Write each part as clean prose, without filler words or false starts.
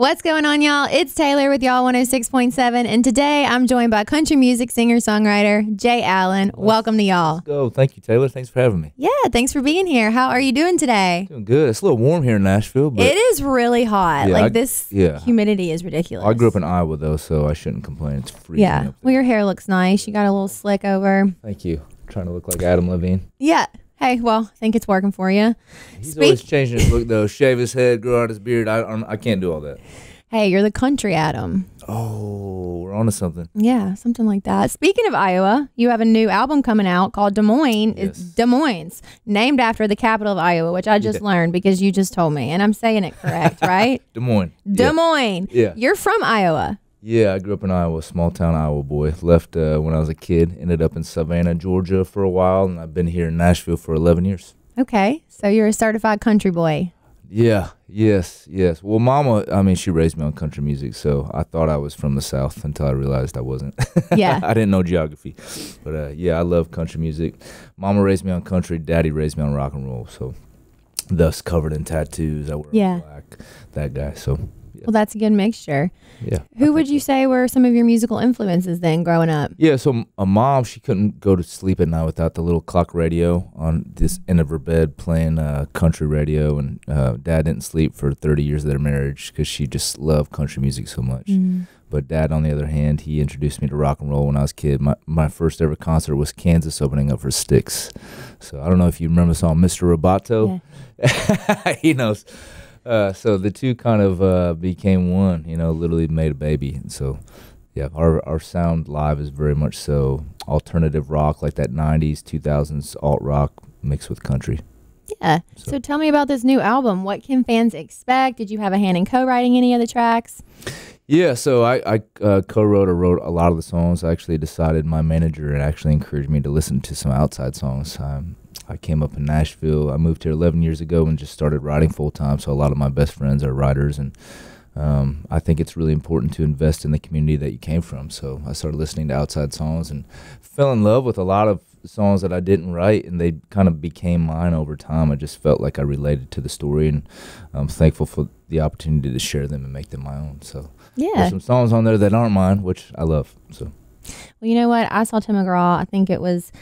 What's going on, y'all? It's Taylor with y'all 106.7, and today I'm joined by country music singer-songwriter Jay Allen. Welcome to y'all. Let's go. Thank you, Taylor. Thanks for having me. Yeah, thanks for being here. How are you doing today? Doing good. It's a little warm here in Nashville, but It is really hot. Yeah, This humidity is ridiculous. I grew up in Iowa, though, so I shouldn't complain. It's freezing up there. Well, your hair looks nice. You got a little slick over. Thank you. Trying to look like Adam Levine. Yeah. Hey, well, I think it's working for you. He's always changing his look, though. Shave his head, grow out his beard. I can't do all that. Hey, you're the country Adam. Oh, we're on to something. Yeah, something like that. Speaking of Iowa, you have a new album coming out called Des Moines. Yes. It's Des Moines, named after the capital of Iowa, which I just learned because you just told me, and I'm saying it correct, right? Des Moines. Des Moines. Yeah. You're from Iowa. Yeah, I grew up in Iowa, small town Iowa boy. Left when I was a kid, ended up in Savannah, Georgia for a while, and I've been here in Nashville for 11 years. Okay, so you're a certified country boy. Yeah, yes. Well, Mama, she raised me on country music, so I thought I was from the South until I realized I wasn't. Yeah. I didn't know geography. But, I love country music. Mama raised me on country. Daddy raised me on rock and roll, so thus covered in tattoos. I wear black, that guy, so... Yeah. Well, that's a good mixture. Yeah. Who would you say were some of your musical influences then growing up? Yeah, so a mom, she couldn't go to sleep at night without the little clock radio on this end of her bed playing country radio, and Dad didn't sleep for 30 years of their marriage because she just loved country music so much. But Dad, on the other hand, he introduced me to rock and roll when I was a kid. My first ever concert was Kansas opening up for Styx. So I don't know if you remember the song Mr. Roboto. Yeah. He knows. So the two kind of became one, literally made a baby. So, yeah, our sound live is very much so alternative rock, like that 90s, 2000s alt rock mixed with country. Yeah. So tell me about this new album. What can fans expect? Did you have a hand in co-writing any of the tracks? Yeah, so I co-wrote or wrote a lot of the songs. I actually decided, my manager actually encouraged me to listen to some outside songs. I came up in Nashville. I moved here 11 years ago and just started writing full-time, so a lot of my best friends are writers, and I think it's really important to invest in the community that you came from. So I started listening to outside songs and fell in love with a lot of songs that I didn't write, and they kind of became mine over time. I just felt like I related to the story, and I'm thankful for the opportunity to share them and make them my own. So there's some songs on there that aren't mine, which I love. So, well, you know what? I saw Tim McGraw, I think it was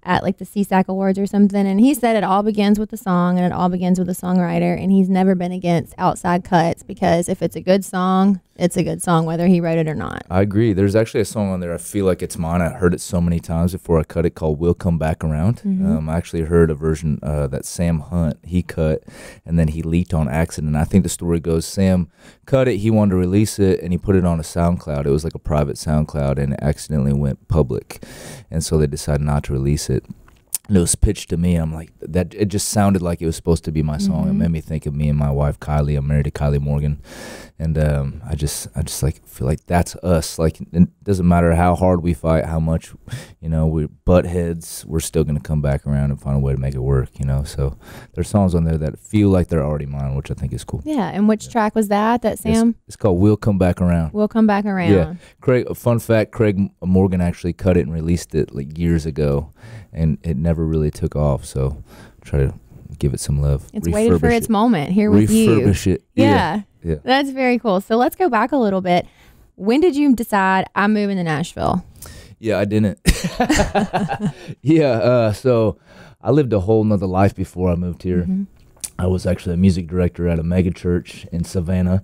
at like the CSAC Awards or something, and he said it all begins with the song and it all begins with the songwriter, and he's never been against outside cuts because if it's a good song, it's a good song whether he wrote it or not. I agree. There's actually a song on there, I feel like it's mine. I heard it so many times before I cut it, called We'll Come Back Around. I actually heard a version that Sam Hunt, he cut, and then he leaked on accident. I think the story goes, Sam cut it, he wanted to release it, and he put it on a SoundCloud. It was like a private SoundCloud, and it accidentally went public, and so they decided not to release it. And it was pitched to me, and I'm like, that it just sounded like it was supposed to be my song. It made me think of me and my wife Kylie. I'm married to Kylie Morgan, and I just like feel like that's us. Like, it doesn't matter how hard we fight, how much we butt heads, we're still gonna come back around and find a way to make it work. So there's songs on there that feel like they're already mine, which I think is cool. Yeah. And which track was that Sam? It's called We'll Come Back Around. We'll Come Back Around. Yeah. Craig, fun fact, Craig Morgan actually cut it and released it like years ago, and it never really took off, so try to give it some love. It's waited for its moment here with you. Refurbish it. Yeah. That's very cool. So let's go back a little bit. When did you decide I'm moving to Nashville? Yeah, I didn't. So I lived a whole nother life before I moved here. I was actually a music director at a mega church in Savannah,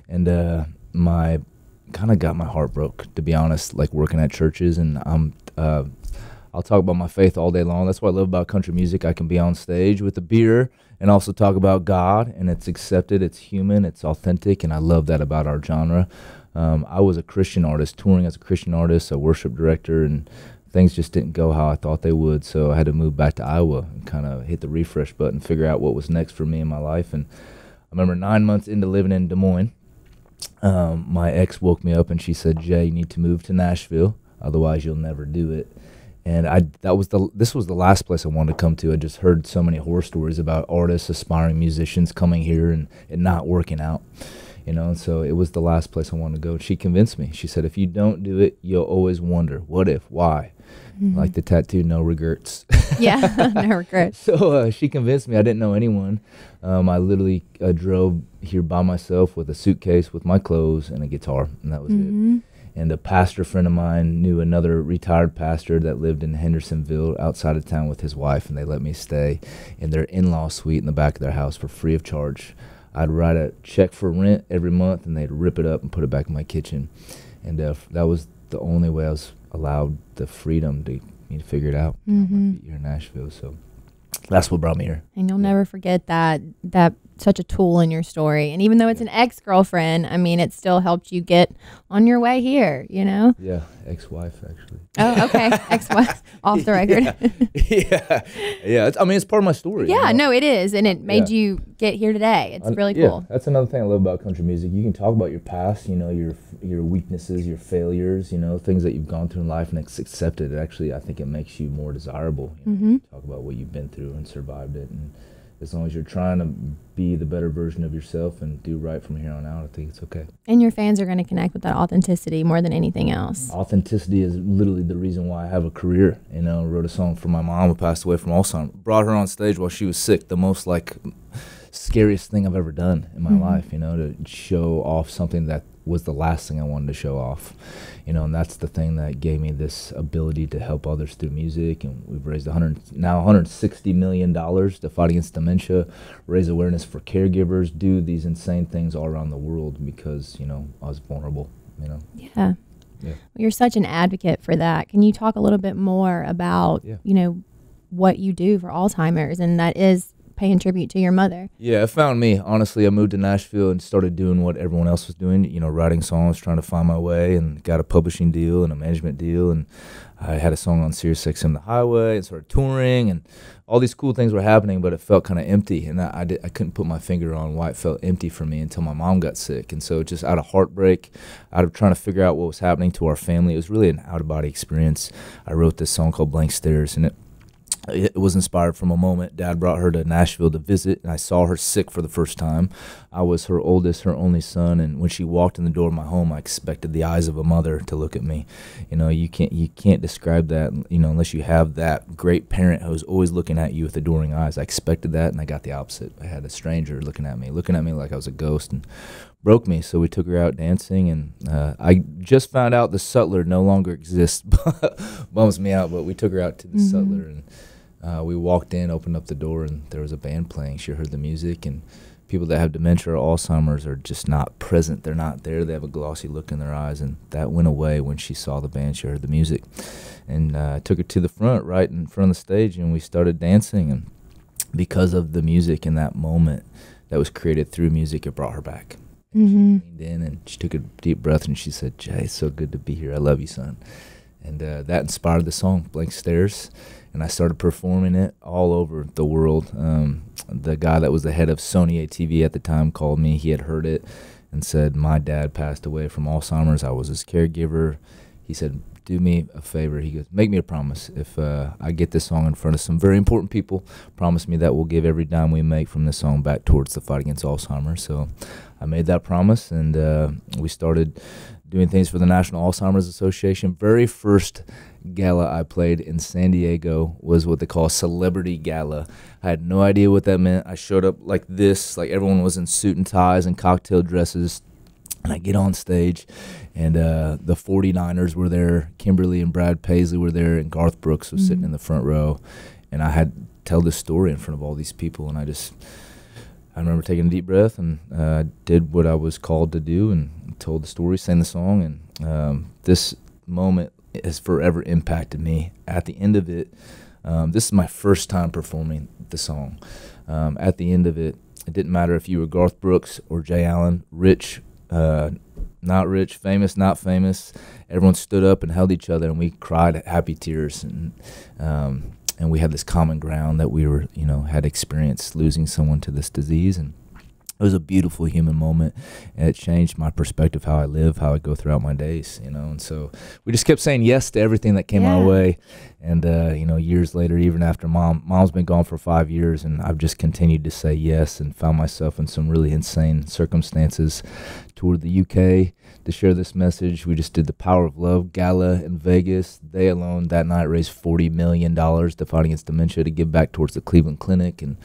and my kind of got my heart broke, to be honest, like working at churches. And I'll talk about my faith all day long. That's what I love about country music. I can be on stage with a beer and also talk about God, and it's accepted, it's human, it's authentic, and I love that about our genre. I was a Christian artist, touring as a Christian artist, a worship director, and things just didn't go how I thought they would, so I had to move back to Iowa and kind of hit the refresh button, figure out what was next for me in my life. And I remember 9 months into living in Des Moines, my ex woke me up and she said, Jay, you need to move to Nashville, otherwise you'll never do it. And this was the last place I wanted to come to. I just heard so many horror stories about artists, aspiring musicians coming here and it not working out. you know. And so it was the last place I wanted to go. She convinced me. She said, if you don't do it, you'll always wonder, what if, why? Like the tattoo, no regrets. Yeah, no regrets. So she convinced me. I didn't know anyone. I literally drove here by myself with a suitcase with my clothes and a guitar, and that was it. And a pastor friend of mine knew another retired pastor that lived in Hendersonville outside of town with his wife, and they let me stay in their in-law suite in the back of their house for free of charge. I'd write a check for rent every month, and they'd rip it up and put it back in my kitchen. And that was the only way I was allowed the freedom to figure it out. Here in Nashville, so that's what brought me here. And you'll never forget that such a tool in your story. And even though it's an ex-girlfriend, I mean, it still helped you get on your way here, you know? Yeah, ex-wife, actually. Oh, okay. Ex-wife, off the record. Yeah. I mean, it's part of my story. Yeah, no, it is. And it made you get here today. It's really cool. That's another thing I love about country music. You can talk about your past, you know, your weaknesses, your failures, you know, things that you've gone through in life, and it's accepted. Actually, I think it makes you more desirable. You know, talk about what you've been through and survived it. And as long as you're trying to be the better version of yourself and do right from here on out, I think it's okay. And your fans are going to connect with that authenticity more than anything else. Authenticity is literally the reason why I have a career. You know, I wrote a song for my mom who passed away from Alzheimer. Brought her on stage while she was sick, the most scariest thing I've ever done in my life, you know, to show off something that was the last thing I wanted to show off, you know. And that's the thing that gave me this ability to help others through music. And we've raised $160 million to fight against dementia, raise awareness for caregivers, do these insane things all around the world because, you know, I was vulnerable, you know. Yeah. Well, you're such an advocate for that. Can you talk a little bit more about, you know, what you do for Alzheimer's, and that is paying tribute to your mother? Yeah, it found me. Honestly, I moved to Nashville and started doing what everyone else was doing, you know, writing songs, trying to find my way, and got a publishing deal and a management deal. And I had a song on Sirius XM The Highway and started touring, and all these cool things were happening, but it felt kind of empty. And I couldn't put my finger on why it felt empty for me until my mom got sick. And so just out of heartbreak, out of trying to figure out what was happening to our family, it was really an out-of-body experience. I wrote this song called Blank Stares, and it was inspired from a moment. Dad brought her to Nashville to visit, and I saw her sick for the first time. I was her oldest, her only son, and when she walked in the door of my home, I expected the eyes of a mother to look at me. You know, you can't describe that, you know, unless you have that great parent who's always looking at you with adoring eyes. I expected that, and I got the opposite. I had a stranger looking at me like I was a ghost, and broke me. So we took her out dancing, and I just found out the Sutler no longer exists. Bums me out, but we took her out to the Sutler, and we walked in, opened up the door, and there was a band playing. She heard the music, and people that have dementia or Alzheimer's are just not present. They're not there. They have a glossy look in their eyes, and that went away when she saw the band. She heard the music, and I took her to the front, right in front of the stage, and we started dancing. And because of the music in that moment that was created through music, it brought her back. She leaned in, and she took a deep breath, and she said, "Jay, it's so good to be here. I love you, son." And that inspired the song, Blank Stares. And I started performing it all over the world. The guy that was the head of Sony ATV at the time called me. He had heard it and said, "My dad passed away from Alzheimer's. I was his caregiver." He said, "Do me a favor." He goes, "Make me a promise. If I get this song in front of some very important people, promise me that we'll give every dime we make from this song back towards the fight against Alzheimer's." So I made that promise, and we started doing things for the National Alzheimer's Association. Very first gala I played in San Diego was what they call a celebrity gala. I had no idea what that meant. I showed up like this, like everyone was in suit and ties and cocktail dresses, and I get on stage, and the 49ers were there. Kimberly and Brad Paisley were there, and Garth Brooks was sitting in the front row, and I had to tell this story in front of all these people, and I remember taking a deep breath, and did what I was called to do, and told the story, sang the song, and this moment has forever impacted me. At the end of it, this is my first time performing the song. At the end of it, it didn't matter if you were Garth Brooks or Jay Allen, rich, not rich, famous, not famous. Everyone stood up and held each other, and we cried happy tears, and we had this common ground that we were, you know, had experienced losing someone to this disease, and it was a beautiful human moment, and it changed my perspective, how I live, how I go throughout my days, and so we just kept saying yes to everything that came our way. And years later, even after mom's been gone for 5 years, and I've just continued to say yes, and found myself in some really insane circumstances. Toured the UK to share this message. We just did the Power of Love Gala in Vegas. They alone that night raised $40 million to fight against dementia, to give back towards the Cleveland Clinic. And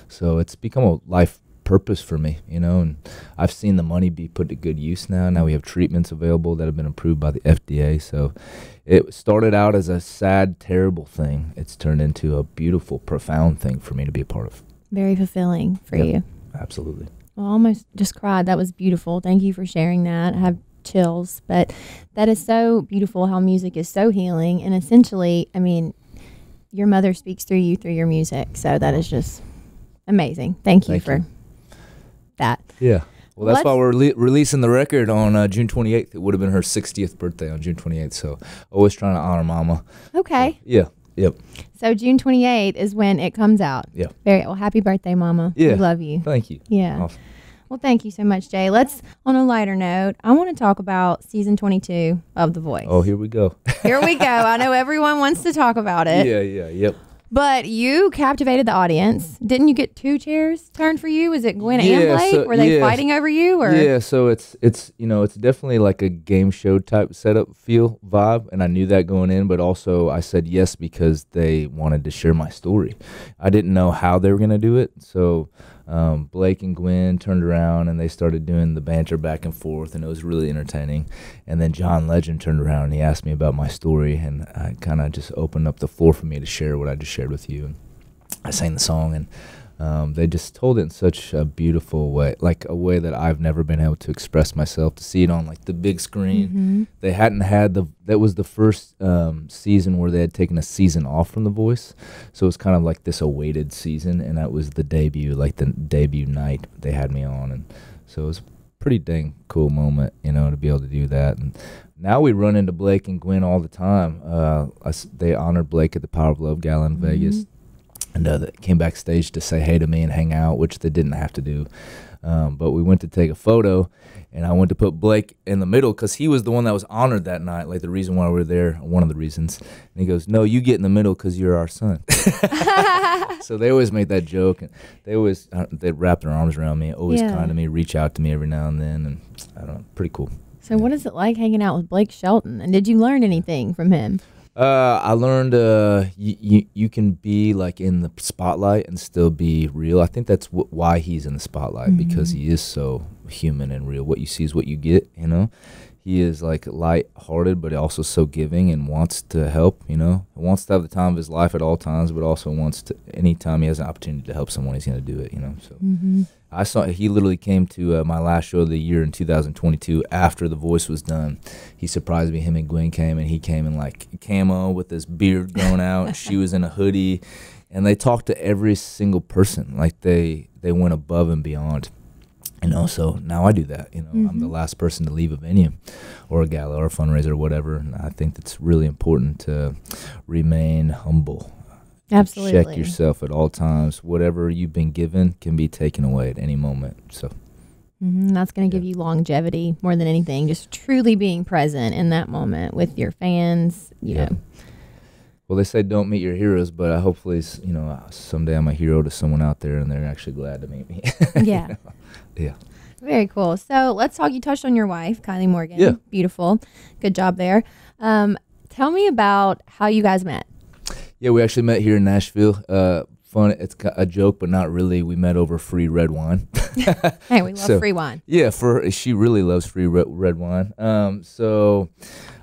so it's become a life purpose for me, and I've seen the money be put to good use now. Now we have treatments available that have been approved by the FDA. So it started out as a sad, terrible thing. It's turned into a beautiful, profound thing for me to be a part of. Very fulfilling for you. Absolutely. Well, I almost just cried. That was beautiful. Thank you for sharing that. I have chills, but that is so beautiful how music is so healing. And essentially, I mean, your mother speaks through you through your music. So that is just amazing. Thank you for that. Yeah. Well, that's why we're releasing the record on June 28th. It would have been her 60th birthday on June 28th. So always trying to honor Mama. Okay. So, yeah. Yep. So June 28th is when it comes out. Yeah. Very well. Happy birthday, Mama. Yeah. We love you. Thank you. Yeah. Awesome. Well, thank you so much, Jay. Let's, on a lighter note, I want to talk about season 22 of The Voice. Oh, here we go. Here we go. I know everyone wants to talk about it. Yep. But you captivated the audience. Didn't you get 2 chairs turned for you? Was it Gwen and Blake? So, were they fighting over you? Or? Yeah, so it's definitely like a game show type setup feel vibe, and I knew that going in, but also I said yes because they wanted to share my story. I didn't know how they were going to do it, so Blake and Gwen turned around and they started doing the banter back and forth, and it was really entertaining. And then John Legend turned around and he asked me about my story, and I kind of just opened up the floor for me to share what I just shared with you. And I sang the song, and they just told it in such a beautiful way, like a way that I've never been able to express myself, to see it on like the big screen. Mm-hmm. They hadn't had that was the first season where they had taken a season off from The Voice. So it was kind of like this awaited season, and that was the debut, like the debut night they had me on. And so it was a pretty dang cool moment, to be able to do that. And now we run into Blake and Gwen all the time. They honored Blake at the Power of Love Gala in Vegas. And they came backstage to say hey to me and hang out, which they didn't have to do. But we went to take a photo, and I went to put Blake in the middle because he was the one that was honored that night, like the reason why we were there, one of the reasons. And he goes, no, you get in the middle because you're our son. So they always make that joke, and they'd wrap their arms around me, always kind to me, reach out to me every now and then, and I don't know, pretty cool. So what is it like hanging out with Blake Shelton, and did you learn anything from him? I learned you can be like in the spotlight and still be real. I think that's why he's in the spotlight, because he is so human and real. What you see is what you get, He is like light-hearted, but also so giving and wants to help, He wants to have the time of his life at all times, but also wants to, anytime he has an opportunity to help someone, he's going to do it, So he literally came to my last show of the year in 2022 after The Voice was done. He surprised me. Him and Gwen came, and he came in like camo with his beard growing out. She was in a hoodie, and they talked to every single person. Like they went above and beyond. So now I do that. I'm the last person to leave a venue or a gala or a fundraiser or whatever. And I think that's really important to remain humble. Absolutely. Check yourself at all times. Whatever you've been given can be taken away at any moment. So that's going to give you longevity more than anything. Just truly being present in that moment with your fans. You know. Well, they say don't meet your heroes, but hopefully, someday I'm a hero to someone out there, and they're actually glad to meet me. Yeah. Yeah. Very cool. So let's talk. You touched on your wife, Kylie Morgan. Yeah. Beautiful. Good job there. Tell me about how you guys met. Yeah, we actually met here in Nashville. Fun. It's a joke, but not really. We met over free red wine. Hey, we love free wine. Yeah, she really loves free red wine. So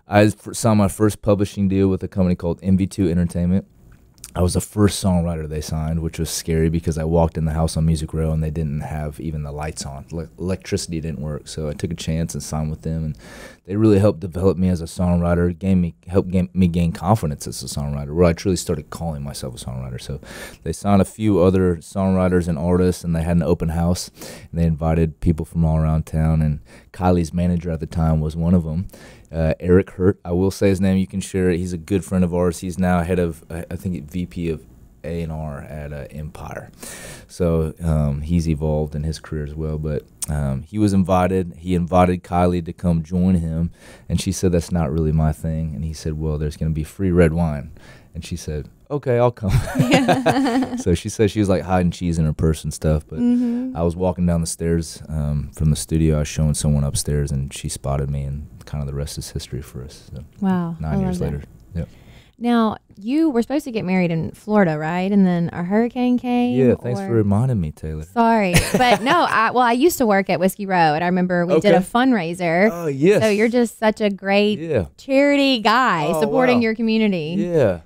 I saw my first publishing deal with a company called MV2 Entertainment. I was the first songwriter they signed, which was scary because I walked in the house on Music Row and they didn't have even the lights on. Electricity didn't work, so I took a chance and signed with them. And they really helped develop me as a songwriter, helped me gain confidence as a songwriter, where I truly started calling myself a songwriter. So they signed a few other songwriters and artists, and they had an open house, and they invited people from all around town. And Kylie's manager at the time was one of them. Eric Hurt, I will say his name, you can share it. He's a good friend of ours. He's now head of, I think, VP of A&R at Empire. So he's evolved in his career as well. But he was invited. He invited Kylie to come join him, and she said, that's not really my thing. And he said, well, there's going to be free red wine. And she said, okay, I'll come. So she said she was like hiding cheese in her purse and stuff. But I was walking down the stairs from the studio. I was showing someone upstairs, and she spotted me, and kind of the rest is history for us. So wow. 9 years later. Yep. Now, you were supposed to get married in Florida, right? And then a hurricane came? Yeah, thanks for reminding me, Taylor. Sorry. But no, I used to work at Whiskey Row, and I remember we did a fundraiser. Oh, yes. So you're just such a great charity guy supporting your community. Yeah.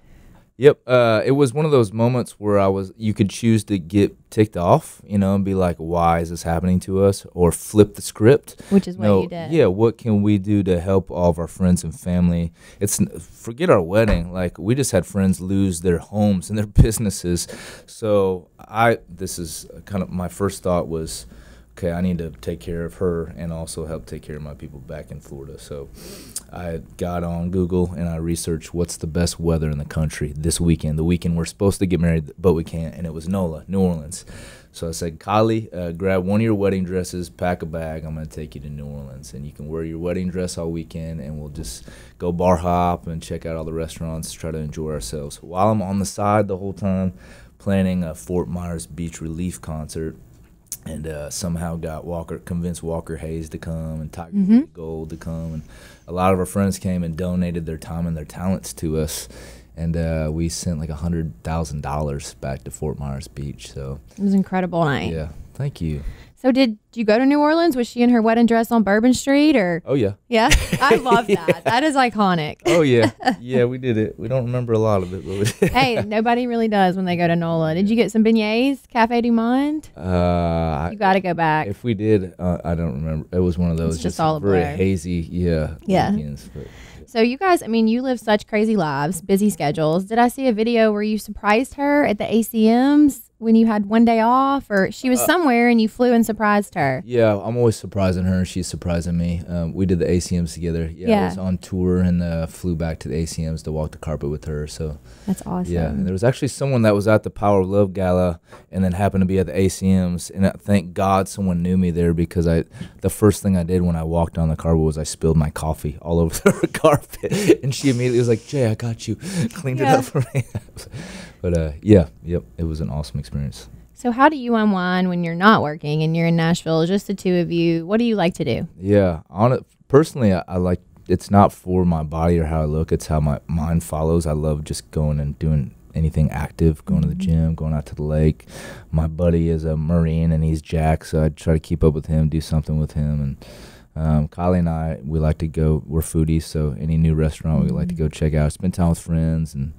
Yep. It was one of those moments where you could choose to get ticked off, and be like, why is this happening to us? Or flip the script. Which is what you did. Yeah. What can we do to help all of our friends and family? Forget our wedding. Like, we just had friends lose their homes and their businesses. So this is kind of my first thought was, okay, I need to take care of her and also help take care of my people back in Florida. So I got on Google and I researched what's the best weather in the country this weekend, the weekend we're supposed to get married, but we can't, and it was NOLA, New Orleans. So I said, Kylie, grab one of your wedding dresses, pack a bag, I'm going to take you to New Orleans, and you can wear your wedding dress all weekend, and we'll just go bar hop and check out all the restaurants, try to enjoy ourselves. While I'm on the side the whole time planning a Fort Myers Beach Relief concert, and somehow convinced Walker Hayes to come and Tiger Gold to come, and a lot of our friends came and donated their time and their talents to us, and we sent like $100,000 back to Fort Myers Beach. So it was an incredible night. Yeah, thank you. So did you go to New Orleans? Was she in her wedding dress on Bourbon Street, or? Oh yeah. Yeah, I love that. That is iconic. Oh yeah, yeah, we did it. We don't remember a lot of it, but we did. Hey, nobody really does when they go to NOLA. Did you get some beignets, Cafe du Monde? You got to go back. If we did, I don't remember. It was one of those it's just all very blur. hazy, weekends, but. So you guys, I mean, you live such crazy lives, busy schedules. Did I see a video where you surprised her at the ACMs when you had one day off, or she was somewhere and you flew and surprised her? Yeah, I'm always surprising her. She's surprising me. We did the ACMs together. Yeah, I was on tour and flew back to the ACMs to walk the carpet with her. So that's awesome. Yeah, and there was actually someone that was at the Power of Love Gala and then happened to be at the ACMs, and thank God someone knew me there, because the first thing I did when I walked on the carpet was I spilled my coffee all over the carpet, and she immediately was like, "Jay, I got you," cleaned it up for me. But it was an awesome experience. So how do you unwind when you're not working and you're in Nashville, just the two of you? What do you like to do? Yeah, personally, I like, it's not for my body or how I look, it's how my mind follows. I love just going and doing anything active, going to the gym, going out to the lake. My buddy is a Marine and he's Jack, so I try to keep up with him, do something with him. And Kylie and I, we like to go, we're foodies, so any new restaurant we like to go check out, spend time with friends and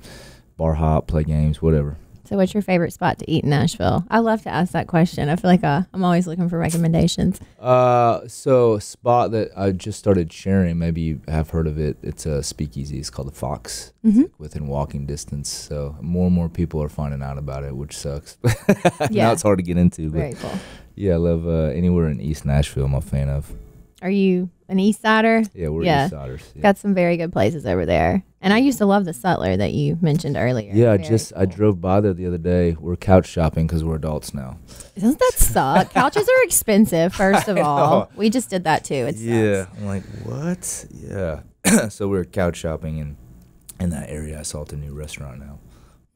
bar hop, play games, whatever. So what's your favorite spot to eat in Nashville? I love to ask that question. I feel like I'm always looking for recommendations. So a spot that I just started sharing, maybe you have heard of it. It's a speakeasy. It's called the Fox. It's like within walking distance. So more and more people are finding out about it, which sucks. Now it's hard to get into. But very cool. Yeah, I love anywhere in East Nashville I'm a fan of. Are you an East Sider? Yeah, we're East Siders. Yeah. Got some very good places over there. And I used to love the Sutler that you mentioned earlier. Yeah, I drove by there the other day. We're couch shopping because we're adults now. Doesn't that suck? Couches are expensive, first of all. We just did that too. It sucks. I'm like, what? Yeah. So we're couch shopping, and in that area I saw it's a new restaurant now.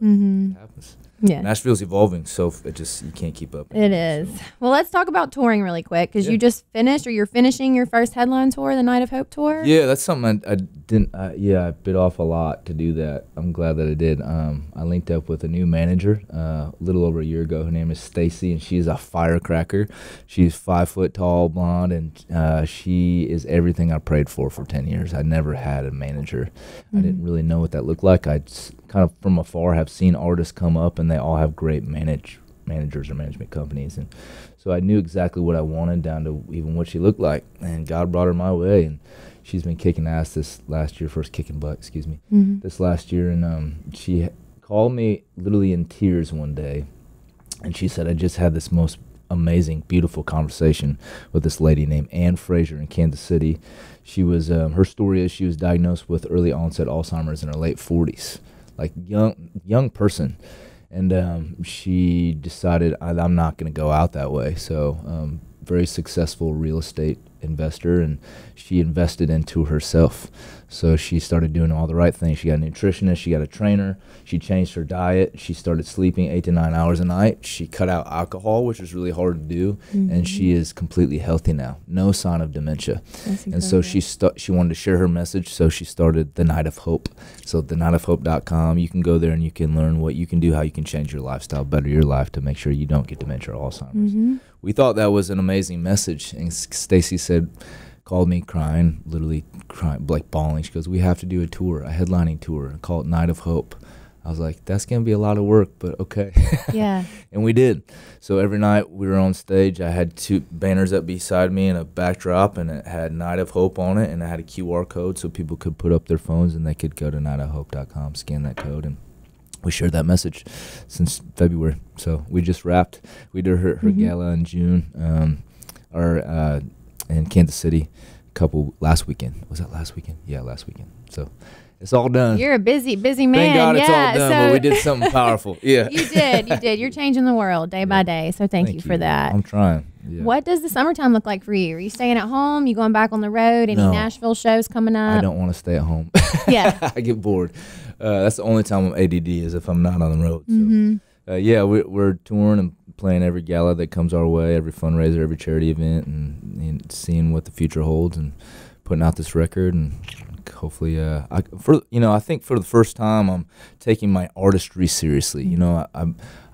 It happens. Yeah. Nashville's evolving, so you can't keep up. It is. Well, let's talk about touring really quick, because you just finished, or you're finishing your first headline tour, the Night of Hope tour. Yeah, that's something I didn't. I bit off a lot to do that. I'm glad that I did. I linked up with a new manager a little over a year ago. Her name is Stacy, and she's a firecracker. She's 5 foot tall, blonde, and she is everything I prayed for 10 years. I never had a manager. I didn't really know what that looked like. I kind of from afar have seen artists come up, and they all have great managers or management companies, and so I knew exactly what I wanted down to even what she looked like, and God brought her my way, and she's been kicking ass this last year, kicking butt, this last year, and she called me literally in tears one day, and she said, I just had this most amazing, beautiful conversation with this lady named Ann Fraser in Kansas City. She was, her story is she was diagnosed with early onset Alzheimer's in her late 40s, like young person. And she decided I'm not going to go out that way. So very successful real estate investor, and she invested into herself. So she started doing all the right things. She got a nutritionist, she got a trainer, she changed her diet, she started sleeping 8 to 9 hours a night, she cut out alcohol, which is really hard to do, and she is completely healthy now, no sign of dementia. And so she wanted to share her message, so she started the Night of Hope. So thenightofhope.com, you can go there and you can learn what you can do, how you can change your lifestyle, better your life to make sure you don't get dementia or Alzheimer's. We thought that was an amazing message, and Stacy called me crying, literally crying, like bawling. She goes, we have to do a tour, a headlining tour, called Night of Hope. I was like, that's going to be a lot of work, but okay. Yeah. And we did. So every night we were on stage. I had 2 banners up beside me and a backdrop, and it had Night of Hope on it, and it had a QR code so people could put up their phones and they could go to nightofhope.com, scan that code, and we shared that message since February. So we just wrapped. We did her gala in June, in Kansas City, last weekend. Was that last weekend? Yeah, last weekend. So it's all done. You're a busy man. Thank God it's all done, but we did something powerful. Yeah. You did. You're changing the world day by day. So thank you for that. I'm trying. Yeah. What does the summertime look like for you? Are you staying at home? You going back on the road? Any Nashville shows coming up? I don't want to stay at home. Yeah. I get bored. That's the only time I'm ADD is if I'm not on the road. So, yeah, we're touring and playing every gala that comes our way, every fundraiser, every charity event, and seeing what the future holds, and putting out this record, and hopefully, I think for the first time I'm taking my artistry seriously. You know,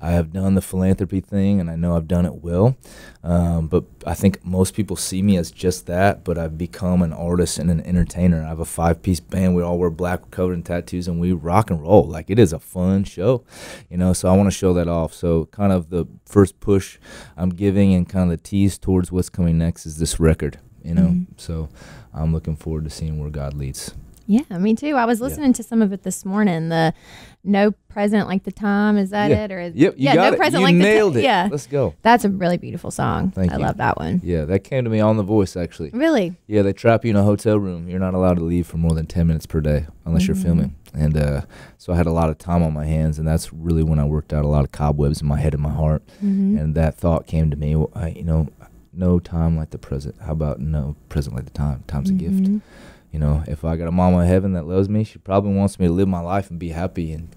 I have done the philanthropy thing, and I know I've done it well, but I think most people see me as just that, but I've become an artist and an entertainer. I have a 5-piece band. We all wear black, covered in tattoos, and we rock and roll. Like, it is a fun show, you know, so I want to show that off. So kind of the first push I'm giving and kind of the tease towards what's coming next is this record, you know. So I'm looking forward to seeing where God leads. Yeah, me too. I was listening to some of it this morning. The No Present Like the Time, is that it? Or you got No it. Present You Like nailed the it. Yeah, Let's go. That's a really beautiful song. Thank I you. love that one. Yeah, that came to me on The Voice, actually. Really? Yeah, they trap you in a hotel room. You're not allowed to leave for more than 10 minutes per day unless you're filming. And so I had a lot of time on my hands, and that's really when I worked out a lot of cobwebs in my head and my heart. And that thought came to me, no time like the present. How about no present like the time? Time's a gift. You know, if I got a mama in heaven that loves me, she probably wants me to live my life and be happy and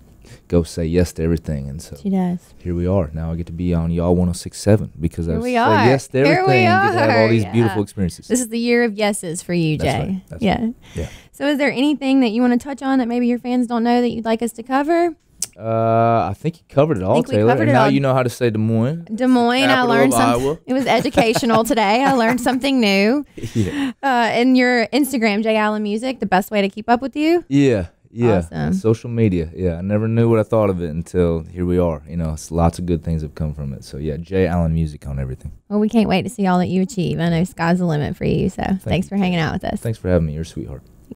go say yes to everything. And so she does. Here we are. Now I get to be on Y'all 106.7 because I've said yes to Here everything we and get to have all these are. beautiful experiences. This is the year of yeses for you, That's Jay. right. That's right. Yeah. So is there anything that you want to touch on that maybe your fans don't know that you'd like us to cover? I think you covered it all, Taylor. And now you know how to say Des Moines. Des Moines, I learned something. It was educational today. I learned something new. Yeah. And your Instagram, J Allen Music, the best way to keep up with you? Yeah. Awesome. Social media. Yeah. I never knew what I thought of it until here we are. You know, it's lots of good things have come from it. So yeah, J Allen Music on everything. Well, we can't wait to see all that you achieve. I know sky's the limit for you. So thanks for hanging out with us. Thanks for having me. You're a sweetheart.